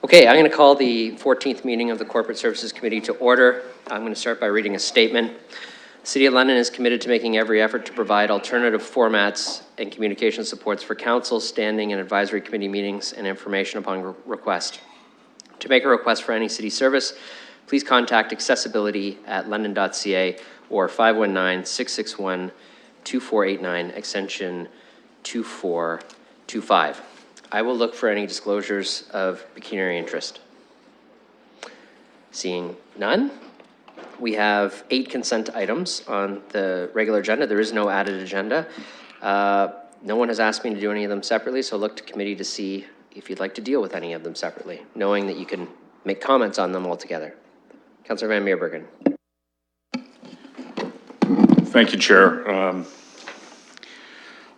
Okay, I'm going to call the 14th meeting of the Corporate Services Committee to order. I'm going to start by reading a statement. The City of London is committed to making every effort to provide alternative formats and communication supports for council, standing and advisory committee meetings and information upon request. To make a request for any city service, please contact accessibility@london.ca or 519-661-2489, extension 2425. I will look for any disclosures of pecuniary interest. Seeing none, we have 8 consent items on the regular agenda. There is no added agenda. No one has asked me to do any of them separately, so I'll look to committee to see if you'd like to deal with any of them separately, knowing that you can make comments on them all together. Councillor Van Meerbergen. Thank you, Chair.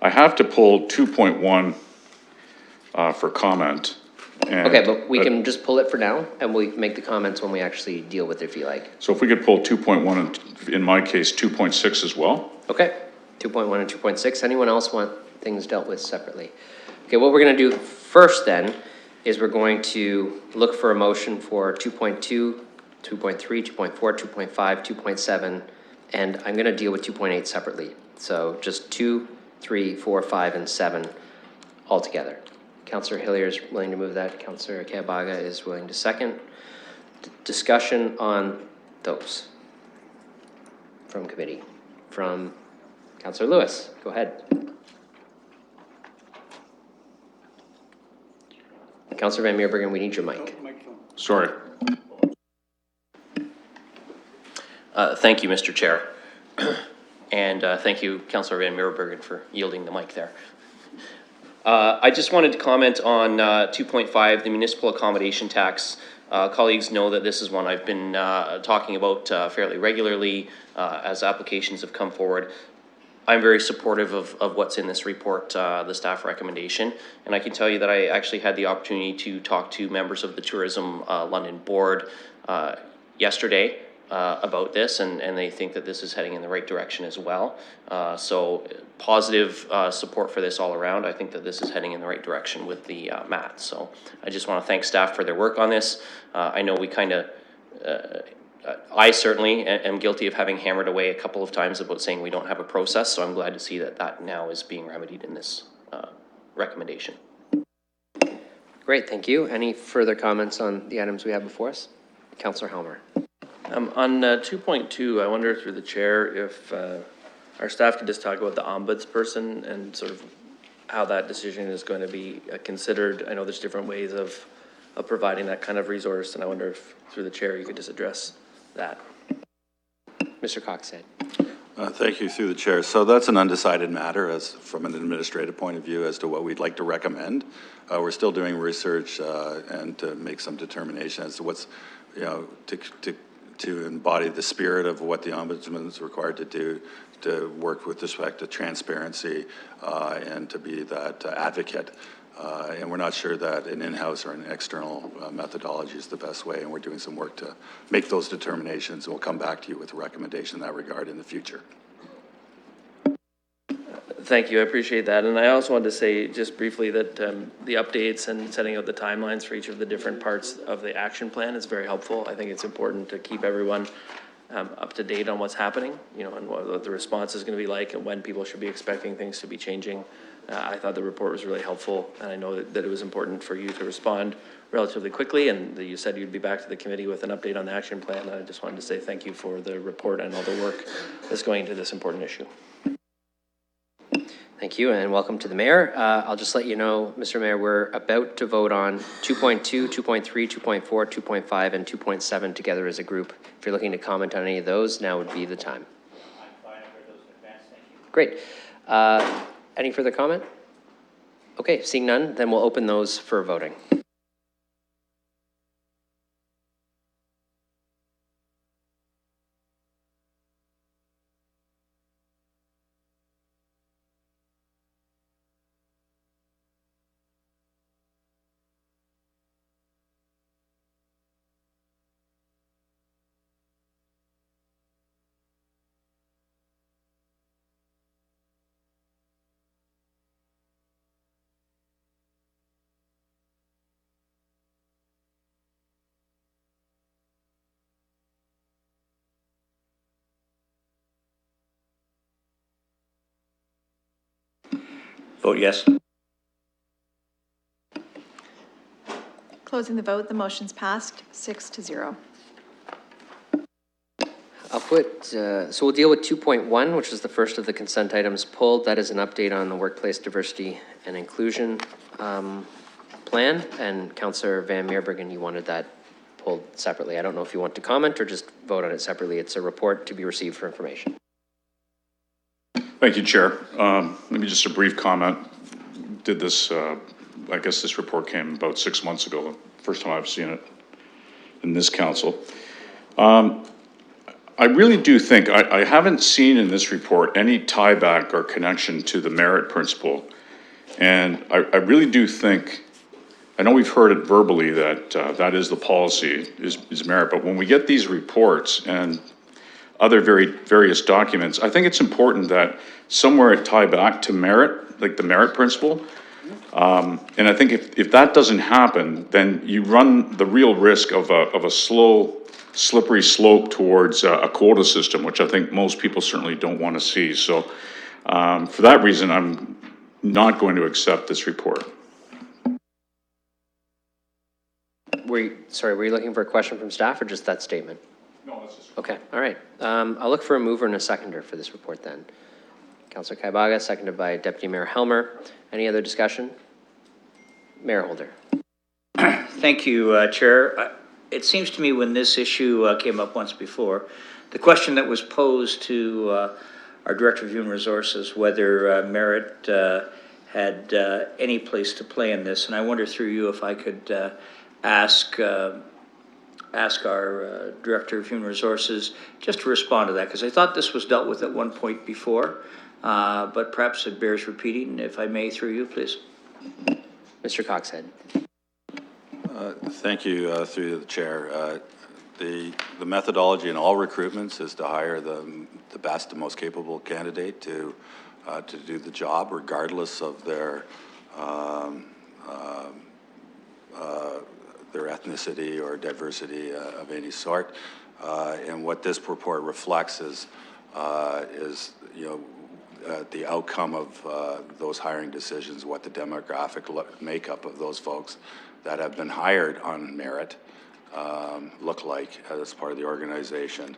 I have to pull 2.1 for comment. Okay, but we can just pull it for now, and we make the comments when we actually deal with it, if you like. So if we could pull 2.1 and, in my case, 2.6 as well. Okay, 2.1 and 2.6. Anyone else want things dealt with separately? Okay, what we're going to do first then is we're going to look for a motion for 2.2, 2.3, 2.4, 2.5, 2.7, and I'm going to deal with 2.8 separately. So just 2, 3, 4, 5, and 7 all together. Councillor Hillier is willing to move that. Councillor Keabaga is willing to second. Discussion on those from committee. From Councillor Lewis, go ahead. Councillor Van Meerbergen, we need your mic. Sorry. Thank you, Mr. Chair. And thank you, Councillor Van Meerbergen, for yielding the mic there. I just wanted to comment on 2.5, the municipal accommodation tax. Colleagues know that this is one I've been talking about fairly regularly as applications have come forward. I'm very supportive of what's in this report, the staff recommendation, and I can tell you that I actually had the opportunity to talk to members of the Tourism London Board yesterday about this, and they think that this is heading in the right direction as well. So positive support for this all around. I think that this is heading in the right direction with the MAT. So I just want to thank staff for their work on this. I know we kind of, I certainly am guilty of having hammered away a couple of times about saying we don't have a process, so I'm glad to see that that now is being remedied in this recommendation. Great, thank you. Any further comments on the items we have before us? Councillor Helmer. On 2.2, I wonder through the chair if our staff could just talk about the ombudsperson and sort of how that decision is going to be considered. I know there's different ways of providing that kind of resource, and I wonder if through the chair you could just address that. Mr. Coxhead. Thank you, through the chair. So that's an undecided matter as from an administrative point of view as to what we'd like to recommend. We're still doing research and to make some determination as to what's, you know, to embody the spirit of what the Ombudsman is required to do, to work with respect to transparency and to be that advocate. And we're not sure that an in-house or an external methodology is the best way, and we're doing some work to make those determinations, and we'll come back to you with a recommendation in that regard in the future. Thank you, I appreciate that. And I also wanted to say just briefly that the updates and setting out the timelines for each of the different parts of the action plan is very helpful. I think it's important to keep everyone up to date on what's happening, you know, and what the response is going to be like and when people should be expecting things to be changing. I thought the report was really helpful, and I know that it was important for you to respond relatively quickly, and that you said you'd be back to the committee with an update on the action plan. And I just wanted to say thank you for the report and all the work that's going into this important issue. Thank you, and welcome to the mayor. I'll just let you know, Mr. Mayor, we're about to vote on 2.2, 2.3, 2.4, 2.5, and 2.7 together as a group. If you're looking to comment on any of those, now would be the time. I'm fine, I've heard those in advance, thank you. Great. Any further comment? Okay, seeing none, then we'll open those for voting. Vote yes. Closing the vote, the motion's passed 6-0. I'll put, so we'll deal with 2.1, which is the first of the consent items pulled. That is an update on the workplace diversity and inclusion plan. And Councillor Van Meerbergen, you wanted that pulled separately. I don't know if you want to comment or just vote on it separately. It's a report to be received for information. Thank you, Chair. Maybe just a brief comment. Did this, I guess this report came about 6 months ago, first time I've seen it in this council. I really do think, I haven't seen in this report any tieback or connection to the merit principle. And I really do think, I know we've heard it verbally that that is the policy, is merit, but when we get these reports and other various documents, I think it's important that somewhere it tie back to merit, like the merit principle. And I think if that doesn't happen, then you run the real risk of a slow, slippery slope towards a quota system, which I think most people certainly don't want to see. So for that reason, I'm not going to accept this report. Were you looking for a question from staff or just that statement? No, that's just. Okay, all right. I'll look for a mover and a seconder for this report then. Councillor Kaibaga, seconded by Deputy Mayor Helmer. Any other discussion? Mayor Holder. Thank you, Chair. It seems to me when this issue came up once before, the question that was posed to our Director of Human Resources, whether merit had any place to play in this, and I wonder through you if I could ask our Director of Human Resources just to respond to that, because I thought this was dealt with at one point before, but perhaps it bears repeating, if I may, through you, please. Mr. Coxhead. Thank you, through the chair. The methodology in all recruitments is to hire the best and most capable candidate to do the job, regardless of their ethnicity or diversity of any sort. And what this report reflects is the outcome of those hiring decisions, what the demographic makeup of those folks that have been hired on merit look like as part of the organization.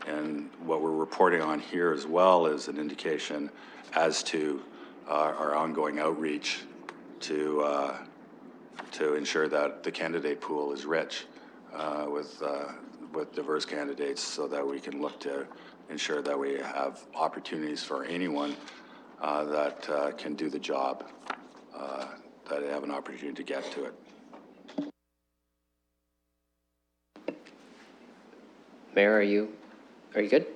And what we're reporting on here as well is an indication as to our ongoing outreach to ensure that the candidate pool is rich with diverse candidates, so that we can look to ensure that we have opportunities for anyone that can do the job, that have an opportunity to get to it. Mayor, are you good?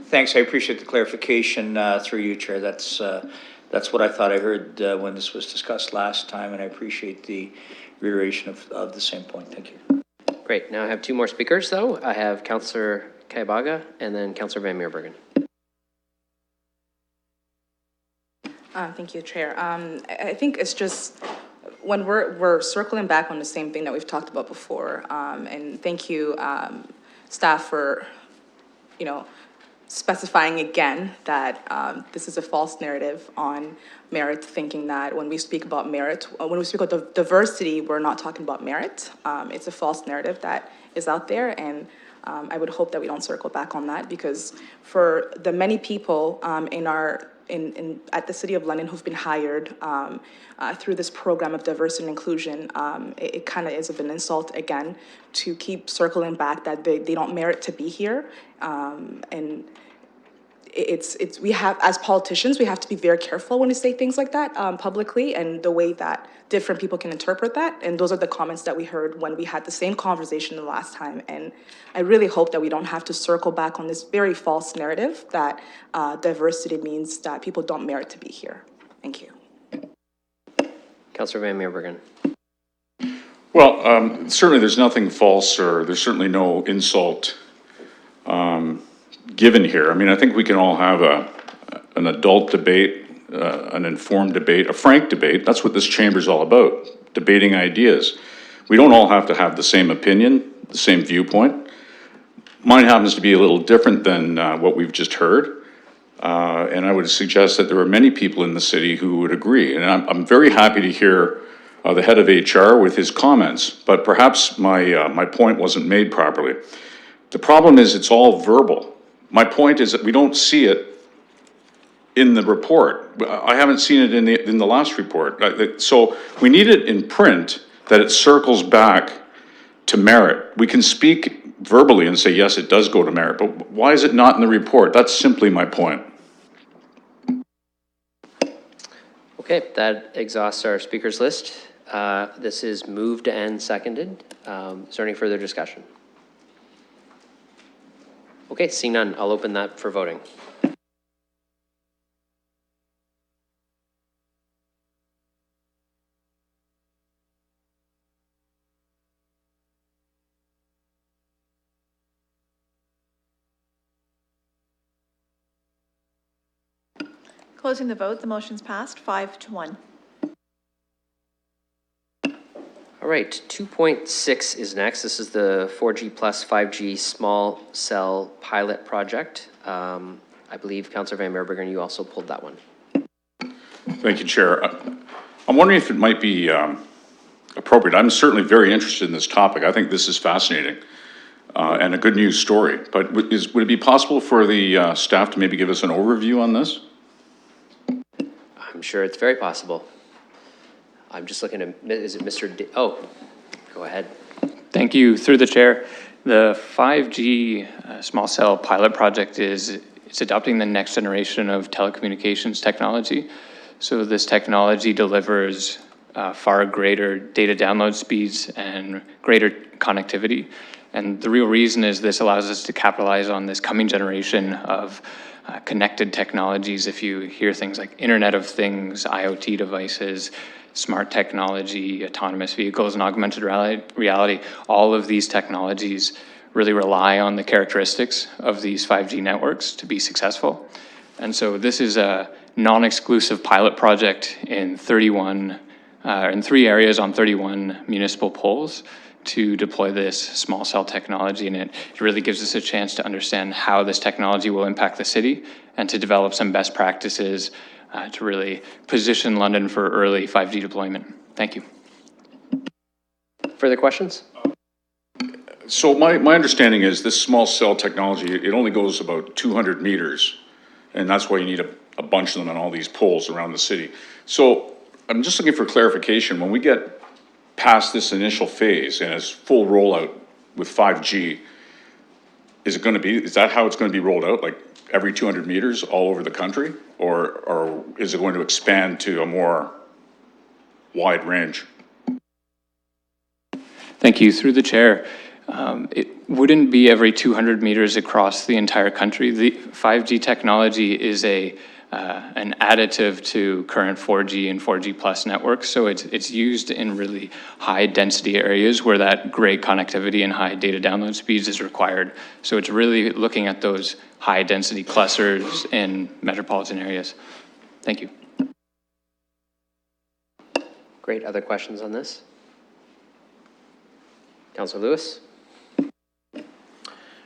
Thanks. I appreciate the clarification through you, Chair. That's what I thought I heard when this was discussed last time, and I appreciate the reiteration of the same point. Thank you. Great. Now I have two more speakers, though. I have Councillor Kaibaga and then Councillor Van Meerbergen. Thank you, Chair. I think it's just when we're circling back on the same thing that we've talked about before. And thank you, staff, for specifying again that this is a false narrative on merit, thinking that when we speak about merit, when we speak about diversity, we're not talking about merit. It's a false narrative that is out there, and I would hope that we don't circle back on that, because for the many people at the City of London who've been hired through this program of diversity and inclusion, it kind of is of an insult again to keep circling back that they don't merit to be here. And we have, as politicians, we have to be very careful when we say things like that publicly, and the way that different people can interpret that. And those are the comments that we heard when we had the same conversation the last time. And I really hope that we don't have to circle back on this very false narrative that diversity means that people don't merit to be here. Thank you. Councillor Van Meerbergen. Well, certainly there's nothing false, or there's certainly no insult given here. I mean, I think we can all have an adult debate, an informed debate, a frank debate. That's what this chamber's all about, debating ideas. We don't all have to have the same opinion, the same viewpoint. Mine happens to be a little different than what we've just heard. And I would suggest that there are many people in the city who would agree. And I'm very happy to hear the head of HR with his comments, but perhaps my point wasn't made properly. The problem is it's all verbal. My point is that we don't see it in the report. I haven't seen it in the last report. So we need it in print, that it circles back to merit. We can speak verbally and say, yes, it does go to merit, but why is it not in the report? That's simply my point. Okay, that exhausts our speakers list. This is moved and seconded. Is there any further discussion? Okay, seeing none, I'll open that for voting. Closing the vote, the motion's passed 5-1. All right, 2.6 is next. This is the 4G plus 5G small cell pilot project. I believe Councillor Van Meerbergen, you also pulled that one. Thank you, Chair. I'm wondering if it might be appropriate. I'm certainly very interested in this topic. I think this is fascinating and a good news story. But would it be possible for the staff to maybe give us an overview on this? I'm sure it's very possible. I'm just looking at, is it Mr. Oh, go ahead. Thank you. Through the chair, the 5G small cell pilot project is adopting the next generation of telecommunications technology. So this technology delivers far greater data download speeds and greater connectivity. And the real reason is this allows us to capitalize on this coming generation of connected technologies. If you hear things like Internet of Things, IoT devices, smart technology, autonomous vehicles, and augmented reality, all of these technologies really rely on the characteristics of these 5G networks to be successful. And so this is a non-exclusive pilot project in 3 areas on 31 municipal poles to deploy this small cell technology, and it really gives us a chance to understand how this technology will impact the city and to develop some best practices to really position London for early 5G deployment. Thank you. Further questions? So my understanding is this small cell technology, it only goes about 200 meters, and that's why you need a bunch of them on all these poles around the city. So I'm just looking for clarification. When we get past this initial phase and its full rollout with 5G, is that how it's going to be rolled out, like every 200 meters all over the country? Or is it going to expand to a more wide range? Thank you. Through the chair, it wouldn't be every 200 meters across the entire country. The 5G technology is an additive to current 4G and 4G plus networks. So it's used in really high density areas where that great connectivity and high data download speeds is required. So it's really looking at those high density clusters in metropolitan areas. Thank you. Great, other questions on this? Councillor Lewis?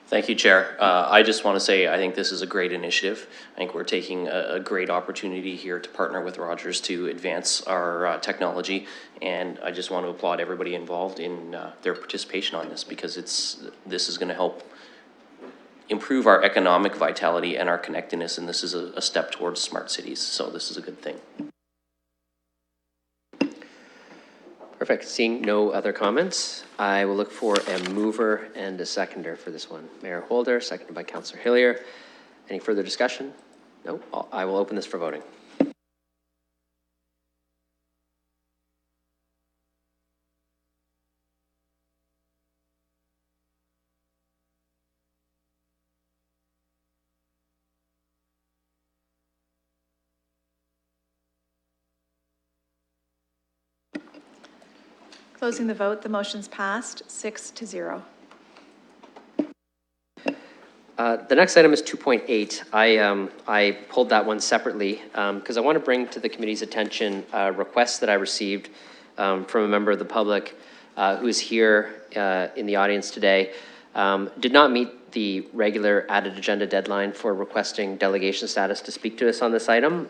Thank you, Chair. I just want to say I think this is a great initiative. I think we're taking a great opportunity here to partner with Rogers to advance our technology, and I just want to applaud everybody involved in their participation on this, because this is going to help improve our economic vitality and our connectedness, and this is a step towards smart cities, so this is a good thing. Perfect. Seeing no other comments, I will look for a mover and a seconder for this one. Mayor Holder, seconded by Councillor Hillier. Any further discussion? No? I will open this for voting. Closing the vote, the motion's passed 6-0. The next item is 2.8. I pulled that one separately because I want to bring to the committee's attention a request that I received from a member of the public who is here in the audience today. Did not meet the regular added agenda deadline for requesting delegation status to speak to us on this item,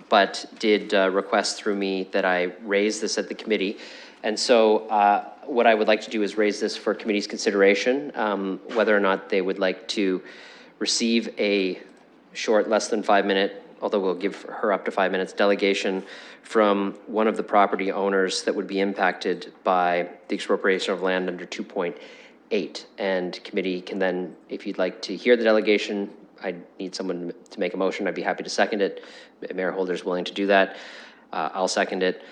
but did request through me that I raise this at the committee. And so what I would like to do is raise this for committee's consideration, whether or not they would like to receive a short, less than 5-minute, although we'll give her up to 5 minutes, delegation from one of the property owners that would be impacted by the expropriation of land under 2.8. And committee can then, if you'd like to hear the delegation, I need someone to make a motion. I'd be happy to second it. Mayor Holder's willing to do that. I'll second it.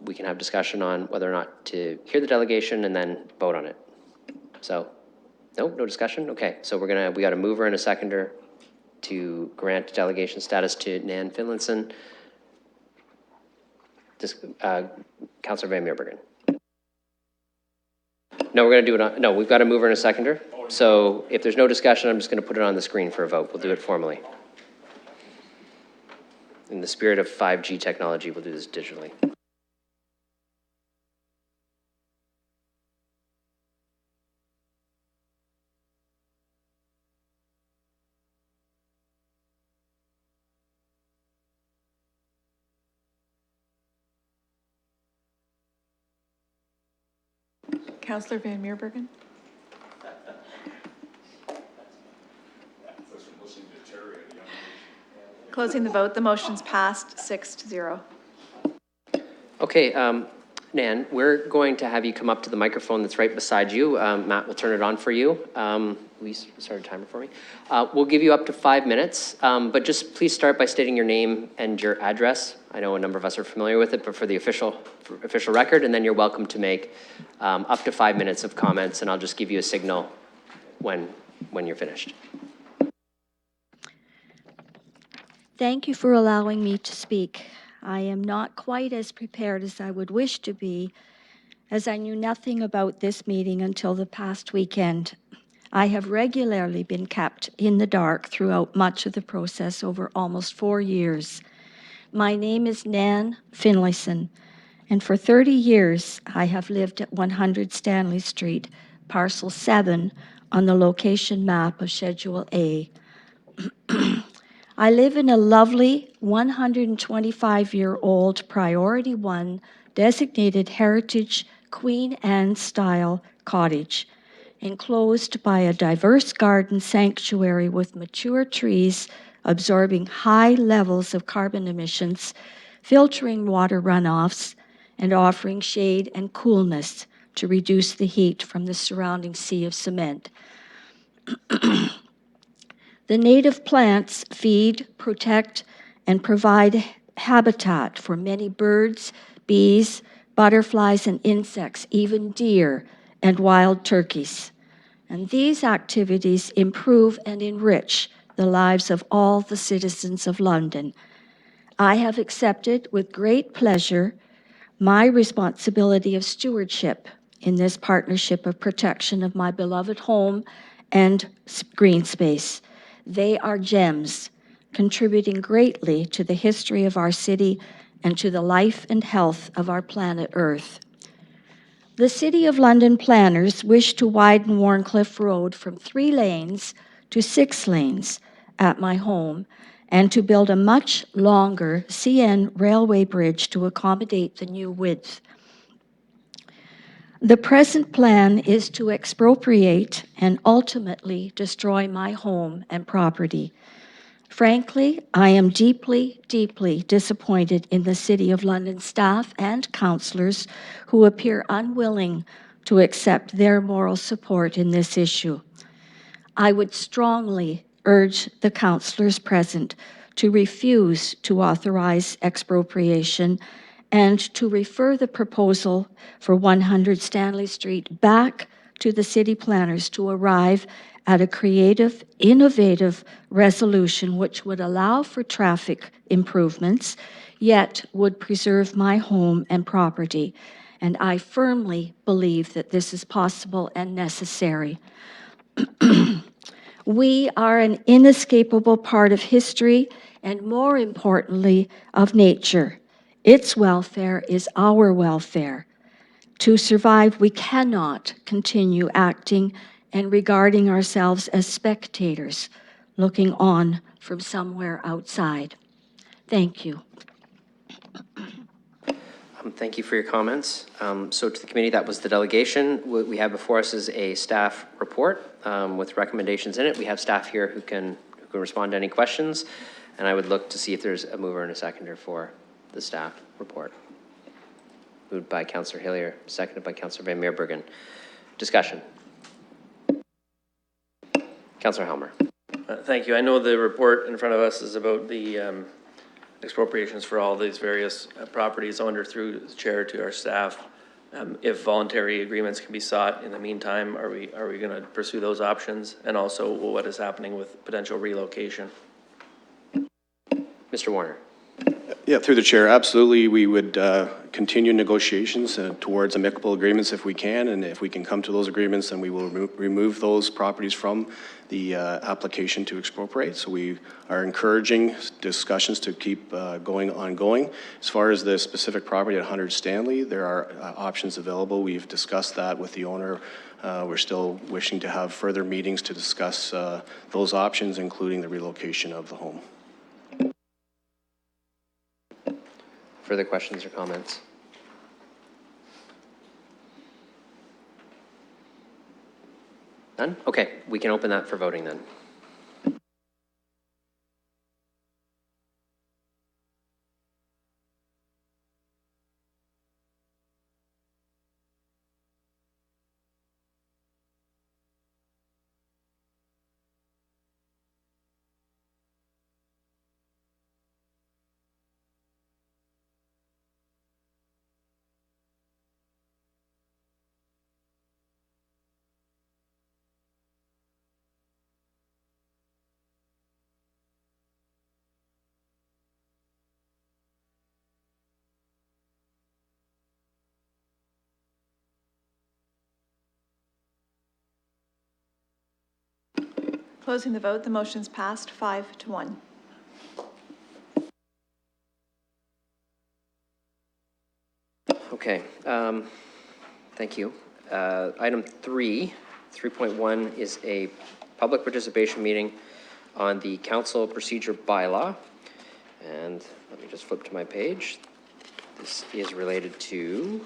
We can have discussion on whether or not to hear the delegation and then vote on it. So, no discussion? Okay, so we got a mover and a seconder to grant delegation status to Nan Finlayson. Councillor Van Meerbergen. No, we're going to do it on, no, we've got a mover and a seconder. So if there's no discussion, I'm just going to put it on the screen for a vote. We'll do it formally. In the spirit of 5G technology, we'll do this digitally. Councillor Van Meerbergen? Closing the vote, the motion's passed 6-0. Okay, Nan, we're going to have you come up to the microphone that's right beside you. Matt will turn it on for you. Will you start a timer for me? We'll give you up to 5 minutes, but just please start by stating your name and your address. I know a number of us are familiar with it, but for the official record, and then you're welcome to make up to 5 minutes of comments, and I'll just give you a signal when you're finished. Thank you for allowing me to speak. I am not quite as prepared as I would wish to be, as I knew nothing about this meeting until the past weekend. I have regularly been kept in the dark throughout much of the process over almost 4 years. My name is Nan Finlayson, and for 30 years I have lived at 100 Stanley Street, Parcel 7, on the location map of Schedule A. I live in a lovely 125-year-old Priority 1 designated Heritage Queen Anne-style cottage, enclosed by a diverse garden sanctuary with mature trees absorbing high levels of carbon emissions, filtering water runoffs, and offering shade and coolness to reduce the heat from the surrounding sea of cement. The native plants feed, protect, and provide habitat for many birds, bees, butterflies, and insects, even deer and wild turkeys. And these activities improve and enrich the lives of all the citizens of London. I have accepted with great pleasure my responsibility of stewardship in this partnership of protection of my beloved home and green space. They are gems, contributing greatly to the history of our city and to the life and health of our planet Earth. The City of London planners wish to widen Wharncliffe Road from 3 lanes to 6 lanes at my home and to build a much longer CN railway bridge to accommodate the new width. The present plan is to expropriate and ultimately destroy my home and property. Frankly, I am deeply, deeply disappointed in the City of London staff and councillors who appear unwilling to accept their moral support in this issue. I would strongly urge the councillors present to refuse to authorize expropriation and to refer the proposal for 100 Stanley Street back to the city planners to arrive at a creative, innovative resolution which would allow for traffic improvements, yet would preserve my home and property. And I firmly believe that this is possible and necessary. We are an inescapable part of history and, more importantly, of nature. Its welfare is our welfare. To survive, we cannot continue acting and regarding ourselves as spectators, looking on from somewhere outside. Thank you. Thank you for your comments. So to the committee, that was the delegation. What we have before us is a staff report with recommendations in it. We have staff here who can respond to any questions, and I would look to see if there's a mover and a seconder for the staff report. Moved by Councillor Hillier, seconded by Councillor Van Meerbergen. Discussion. Councillor Helmer. Thank you. I know the report in front of us is about the expropriations for all these various properties. I wonder through the chair to our staff, if voluntary agreements can be sought in the meantime, are we going to pursue those options? And also what is happening with potential relocation? Mr. Warner. Yeah, through the chair, absolutely. We would continue negotiations towards amicable agreements if we can, and if we can come to those agreements, then we will remove those properties from the application to expropriate. So we are encouraging discussions to keep ongoing. As far as the specific property at 100 Stanley, there are options available. We've discussed that with the owner. We're still wishing to have further meetings to discuss those options, including the relocation of the home. Further questions or comments? None? Okay, we can open that for voting then. Closing the vote, the motion's passed 5-1. Okay, thank you. Item 3.1 is a public participation meeting on the council procedure bylaw. And let me just flip to my page. This is related to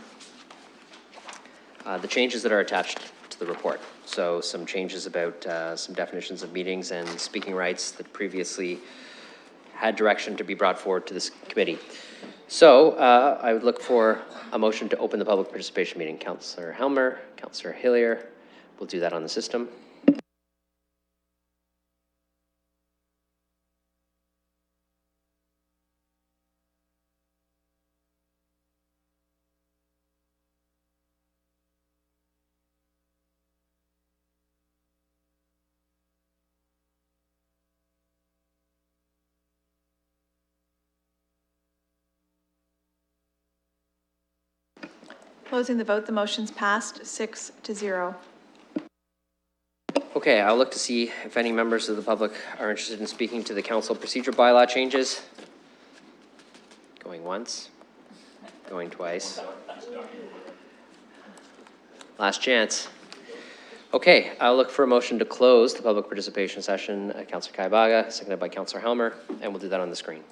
the changes that are attached to the report. So some changes about some definitions of meetings and speaking rights that previously had direction to be brought forward to this committee. So I would look for a motion to open the public participation meeting. Councillor Helmer, Councillor Hillier, we'll do that on the system. Closing the vote, the motion's passed 6-0. Okay, I'll look to see if any members of the public are interested in speaking to the council procedure bylaw changes. Going once, going twice. Last chance. Okay, I'll look for a motion to close the public participation session. Councillor Kaibaga, seconded by Councillor Helmer, and we'll do that on the screen.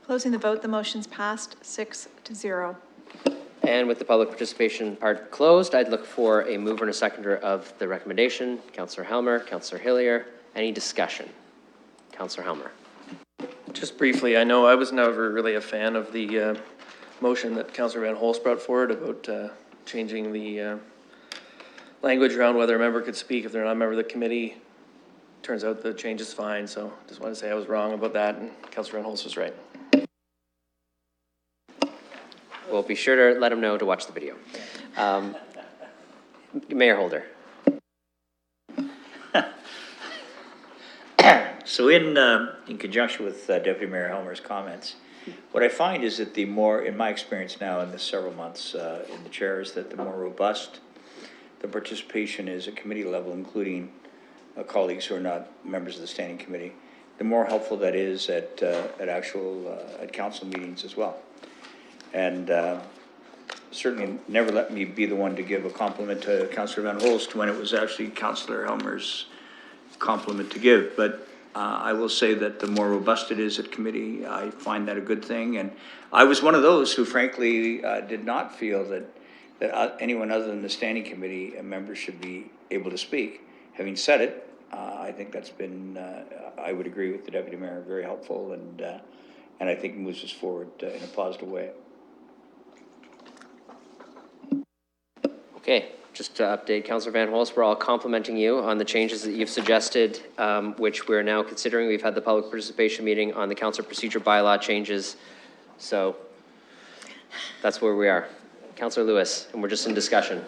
Closing the vote, the motion's passed 6-0. And with the public participation part closed, I'd look for a mover and a seconder of the recommendation. Councillor Helmer, Councillor Hillier, any discussion? Councillor Helmer. Just briefly, I know I was never really a fan of the motion that Councillor Van Holst brought forward about changing the language around whether a member could speak if they're not a member of the committee. Turns out the change is fine, so just want to say I was wrong about that, and Councillor Van Holst was right. We'll be sure to let him know to watch the video. Mayor Holder. So in conjunction with Deputy Mayor Helmer's comments, what I find is that in my experience now in the several months in the chair, is that the more robust the participation is at committee level, including colleagues who are not members of the standing committee, the more helpful that is at at council meetings as well. And certainly never let me be the one to give a compliment to Councillor Van Holst when it was actually Councillor Helmer's compliment to give. But I will say that the more robust it is at committee, I find that a good thing. And I was one of those who frankly did not feel that anyone other than the standing committee members should be able to speak. Having said it, I think that's been, I would agree with the Deputy Mayor, very helpful and I think moves us forward in a positive way. Okay, just to update Councillor Van Holst, we're all complimenting you on the changes that you've suggested, which we're now considering. We've had the public participation meeting on the council procedure bylaw changes. So that's where we are. Councillor Lewis, and we're just in discussion.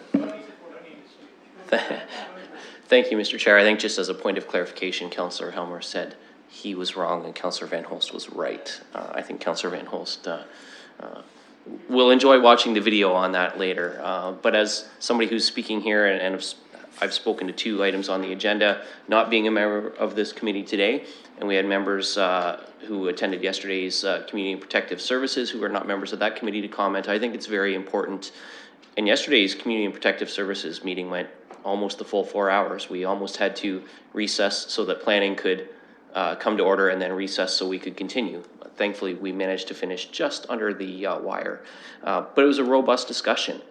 Thank you, Mr. Chair. I think just as a point of clarification, Councillor Helmer said he was wrong and Councillor Van Holst was right. I think Councillor Van Holst will enjoy watching the video on that later. But as somebody who's speaking here and I've spoken to 2 items on the agenda, not being a member of this committee today, and we had members who attended yesterday's Community and Protective Services who are not members of that committee to comment. I think it's very important. And yesterday's Community and Protective Services meeting went almost the full 4 hours. We almost had to recess so that planning could come to order and then recess so we could continue. Thankfully, we managed to finish just under the wire. But it was a robust discussion.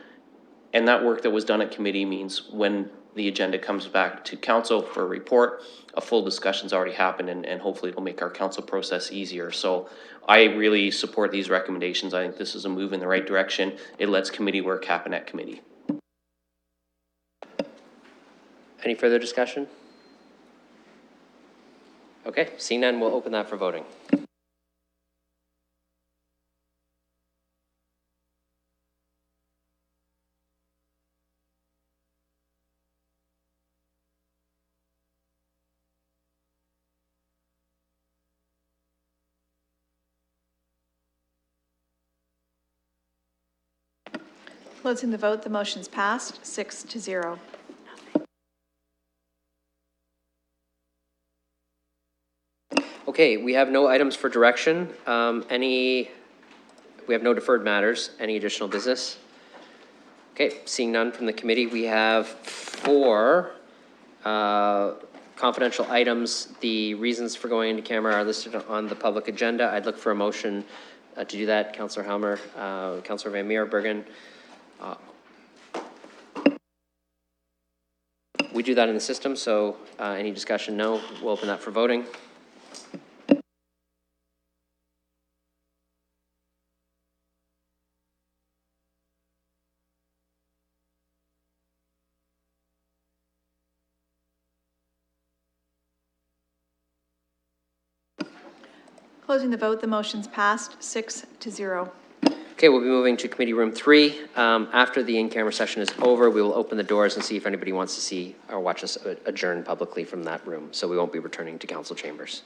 And that work that was done at committee means when the agenda comes back to council for a report, a full discussion's already happened and hopefully it'll make our council process easier. So I really support these recommendations. I think this is a move in the right direction. It lets committee work happen at committee. Any further discussion? Okay, seeing none, we'll open that for voting. Closing the vote, the motion's passed, 6-0. Okay, we have no items for direction. We have no deferred matters. Any additional business? Okay, seeing none from the committee, we have 4 confidential items. The reasons for going into camera are listed on the public agenda. I'd look for a motion to do that. Councillor Helmer, Councillor Van Meerbergen. We do that in the system, so any discussion, no. We'll open that for voting. Closing the vote, the motion's passed, 6-0. Okay, we'll be moving to committee room 3. After the in-camera session is over, we will open the doors and see if anybody wants to see or watch us adjourn publicly from that room. So we won't be returning to council chambers.